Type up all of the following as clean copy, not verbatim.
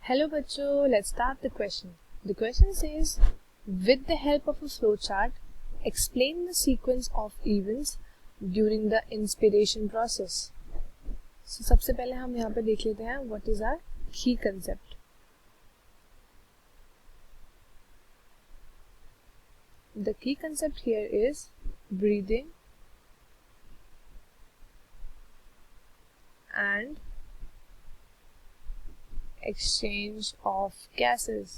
Hello बच्चों, let's start the question. The question says, with the help of a flowchart, explain the sequence of events during the inspiration process. So सबसे पहले हम यहाँ पे देख लेते हैं what is our key concept. The key concept here is breathing and exchange of gases.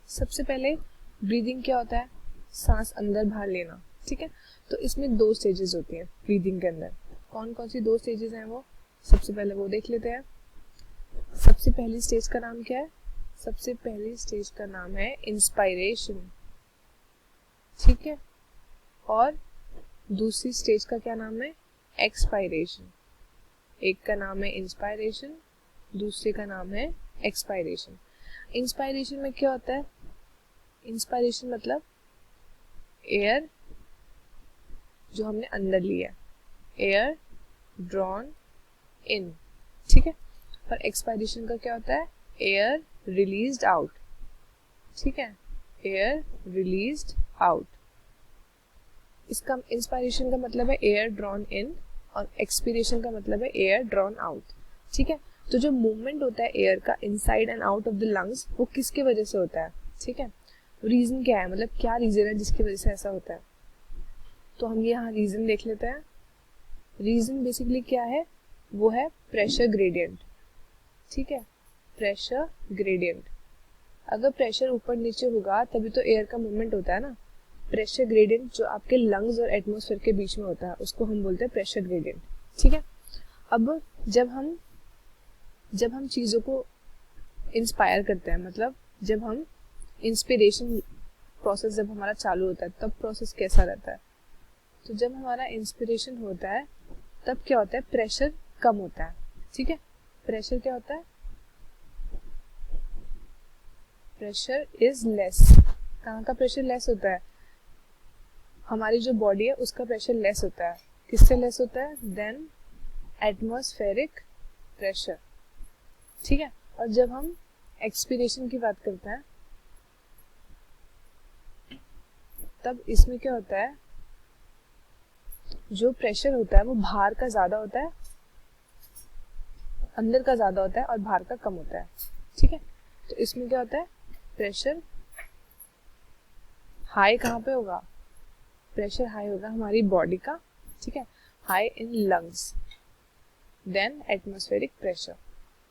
सबसे पहले ब्रीदिंग क्या होता है? सांस अंदर बाहर लेना. ठीक है, तो इसमें दो स्टेजेस होती हैं ब्रीदिंग के अंदर. कौन कौन सी दो स्टेजेस हैं वो? सबसे पहले वो देख लेते हैं. सबसे पहली स्टेज का नाम क्या है? सबसे पहली स्टेज का नाम है इंस्पायरेशन. ठीक है, और दूसरी स्टेज का क्या नाम है? एक्सपायरेशन. एक का नाम है इंस्पायरेशन, दूसरे का नाम है एक्सपायरेशन. इंस्पायरेशन में क्या होता है? इंस्पायरेशन मतलब एयर जो हमने अंदर लिया, एयर ड्रॉन इन. ठीक है, और एक्सपायरेशन का क्या होता है? Air released out. ठीक है, एयर रिलीज्ड आउट. इसका इंस्पायरेशन का मतलब है एयर ड्रॉन इन और एक्सपीरेशन का मतलब है एयर ड्रॉन आउट. ठीक है, तो जो मूवमेंट होता है एयर का inside and out of the lungs, वो किसके वजह से होता है? ठीक है, रीजन क्या है, मतलब क्या रीजन है जिसकी वजह से ऐसा होता है? तो हम यहाँ रीजन देख लेते हैं. रीजन बेसिकली क्या है? वो है प्रेशर ग्रेडियंट. ठीक है, प्रेशर ग्रेडियंट. अगर प्रेशर ऊपर नीचे होगा तभी तो एयर का मूवमेंट होता है ना. प्रेशर ग्रेडियंट जो आपके लंग्स और एटमॉस्फेयर के बीच में होता है उसको हम बोलते हैं प्रेशर ग्रेडियंट. ठीक है, अब जब हम चीज़ों को इंस्पायर करते हैं, मतलब जब हम इंस्पिरेशन प्रोसेस जब हमारा चालू होता है तब प्रोसेस कैसा रहता है? तो जब हमारा इंस्पिरेशन होता है तब क्या होता है? प्रेशर कम होता है. ठीक है, प्रेशर क्या होता है? Pressure is less. कहाँ का प्रेशर लेस होता है? हमारी जो बॉडी है उसका प्रेशर लेस होता है. किससे लेस होता है? Then atmospheric pressure. ठीक है, और जब हम एक्सपीरेशन की बात करते हैं तब इसमें क्या होता है? जो प्रेशर होता है वो बाहर का ज्यादा होता है, अंदर का ज्यादा होता है और बाहर का कम होता है. ठीक है, तो इसमें क्या होता है? प्रेशर हाई कहाँ पे होगा? प्रेशर हाई होगा हमारी बॉडी का. ठीक है, high in lungs, then atmospheric pressure.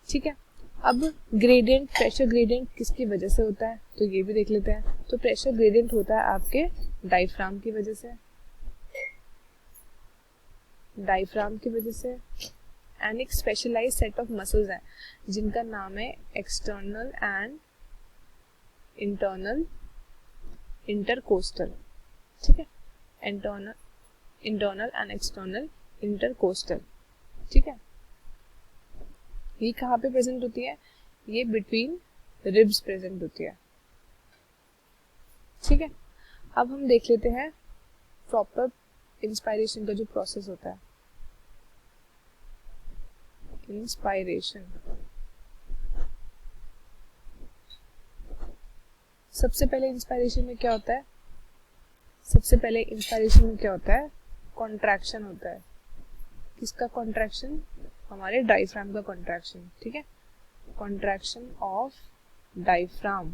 ठीक है, अब ग्रेडियंट, प्रेशर ग्रेडियंट किसकी वजह से होता है तो ये भी देख लेते हैं. तो प्रेशर ग्रेडियंट होता है आपके डायफ्राम की वजह से. डायफ्राम की वजह से एंड एक स्पेशलाइज्ड सेट ऑफ मसल्स हैं जिनका नाम है एक्सटर्नल एंड इंटरनल इंटरकोस्टल. ठीक है, इंटरनल एंड एक्सटर्नल इंटरकोस्टल. ठीक है, ये कहाँ पे प्रेजेंट होती है? ये बिटवीन रिब्स प्रेजेंट होती है. ठीक है, अब हम देख लेते हैं प्रॉपर इंस्पायरेशन का जो प्रोसेस होता है. इंस्पायरेशन, सबसे पहले इंस्पायरेशन में क्या होता है? सबसे पहले इंस्पायरेशन में क्या होता है? कॉन्ट्रैक्शन होता है. किसका कॉन्ट्रैक्शन? हमारे डायफ्राम का कॉन्ट्रैक्शन. ठीक है, कॉन्ट्रैक्शन ऑफ डायफ्राम.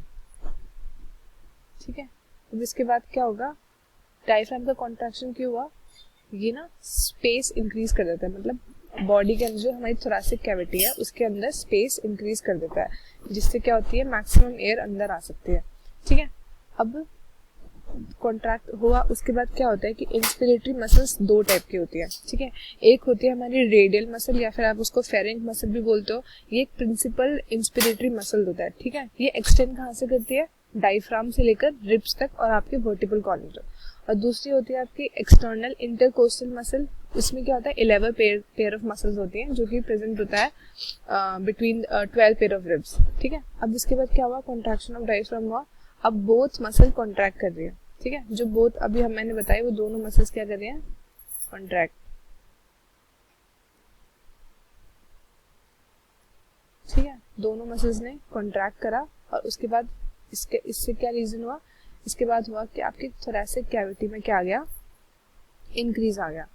ठीक है, अब इसके बाद क्या होगा? डायफ्राम का कॉन्ट्रैक्शन क्यों हुआ? ये ना स्पेस इंक्रीज कर देता है, मतलब बॉडी के अंदर जो हमारी थोरैसिक कैविटी है उसके अंदर स्पेस इंक्रीज कर देता है, जिससे क्या होती है? मैक्सिमम एयर अंदर आ सकती है. ठीक है, अब कॉन्ट्रैक्ट हुआ उसके बाद क्या होता है कि इंस्पिरेटरी मसल्स दो टाइप की होती है. ठीक है, एक होती है हमारी रेडियल मसल या फिर आप उसको फेरेंट मसल भी बोलते हो. ये एक प्रिंसिपल इंस्पिरेटरी मसल होता है. ठीक है, ये एक्सटेंड कहाँ से करती है? डायफ्राम से लेकर रिब्स तक और आपके वर्टिब्रल कॉलम तक. और दूसरी होती है आपकी एक्सटर्नल इंटरकोस्टल मसल. इसमें क्या होता है? 11 पेयर ऑफ मसल्स होती हैं जो कि प्रेजेंट होता है बिटवीन 12 पेयर ऑफ रिब्स. ठीक है, अब इसके बाद क्या हुआ? कॉन्ट्रैक्शन ऑफ डायफ्राम हुआ. अब बोथ मसल कॉन्ट्रैक्ट कर रही है. ठीक है, जो बोथ अभी मैंने बताया वो दोनों मसल्स क्या कर रही हैं? कॉन्ट्रैक्ट. दोनों मसल्स ने कॉन्ट्रैक्ट करा और उसके बाद इससे क्या रीजन हुआ, इसके बाद हुआ कि आपकी थोरैसिक कैविटी में क्या आ गया, इंक्रीज आ गया।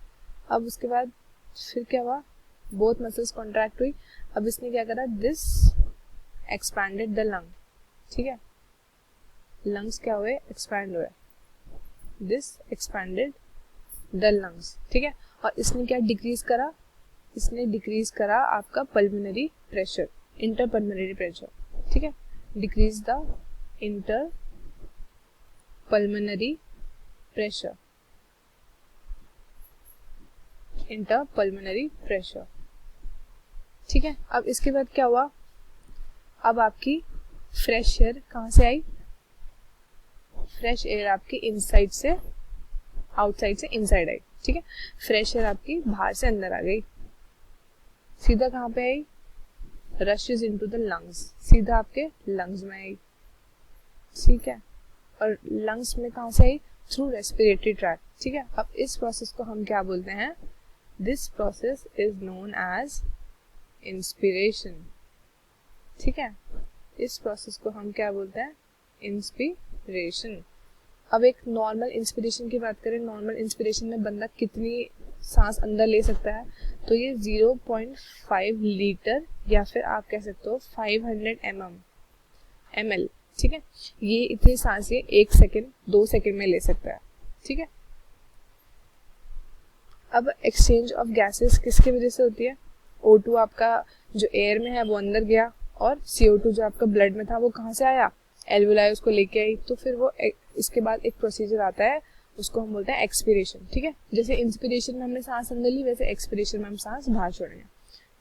अब उसके बाद फिर क्या हुआ, बोथ मसल्स कॉन्ट्रैक्ट हुई। अब इसने क्या करा, दिस एक्सपैंडेड द लंग, ठीक है, लंग्स क्या हुए, एक्सपैंड हुए, दिस एक्सपैंडेड द लंग्स, ठीक है। और इसने क्या डिक्रीज करा, इसने डिक्रीज करा आपका pulmonary pressure, inter pulmonary pressure, ठीक है, decrease the inter pulmonary pressure, inter pulmonary pressure, ठीक है। अब इसके बाद क्या हुआ, अब आपकी फ्रेश एयर कहाँ से आई, फ्रेश एयर आपकी इनसाइड से आउटसाइड से इनसाइड आई, ठीक है, फ्रेश एयर आपकी बाहर से अंदर आ गई, सीधा कहाँ पे आई, रशेस इनटू द लंग्स, सीधा आपके लंग्स में आई, ठीक है, और लंग्स में कहाँ से आई, थ्रू रेस्पिरेटरी ट्रैक्ट, ठीक है। अब इस प्रोसेस को हम क्या बोलते हैं, this process is known as inspiration, ठीक है, इस प्रोसेस को हम क्या बोलते हैं, इंस्पिरेशन। अब एक नॉर्मल इंस्पिरेशन की बात करें, नॉर्मल इंस्पिरेशन में बंदा कितनी सांस अंदर ले सकता है, तो ये 0.5 लीटर या फिर आप कह सकते हो 500 ml, ठीक है, ये इतनी सांसें 1 सेकेंड 2 सेकेंड में ले सकता है, ठीक है। अब एक्सचेंज ऑफ गैसेस किसकी वजह से होती है, O2 आपका जो एयर में है वो अंदर गया और CO2 जो आपका ब्लड में था वो कहाँ से आया, एल्वुलाई उसको लेके आई, तो फिर वो इसके बाद एक प्रोसीजर आता है, उसको हम बोलते हैं एक्सपिरेशन, ठीक है। जैसे इंस्पिरेशन में हमने सांस अंदर ली, वैसे एक्सपिरेशन में हम सांस बाहर छोड़ेंगे,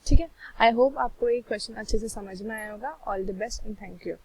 ठीक है। आई होप आपको ये क्वेश्चन अच्छे से समझ में आया होगा। All the best and thank you.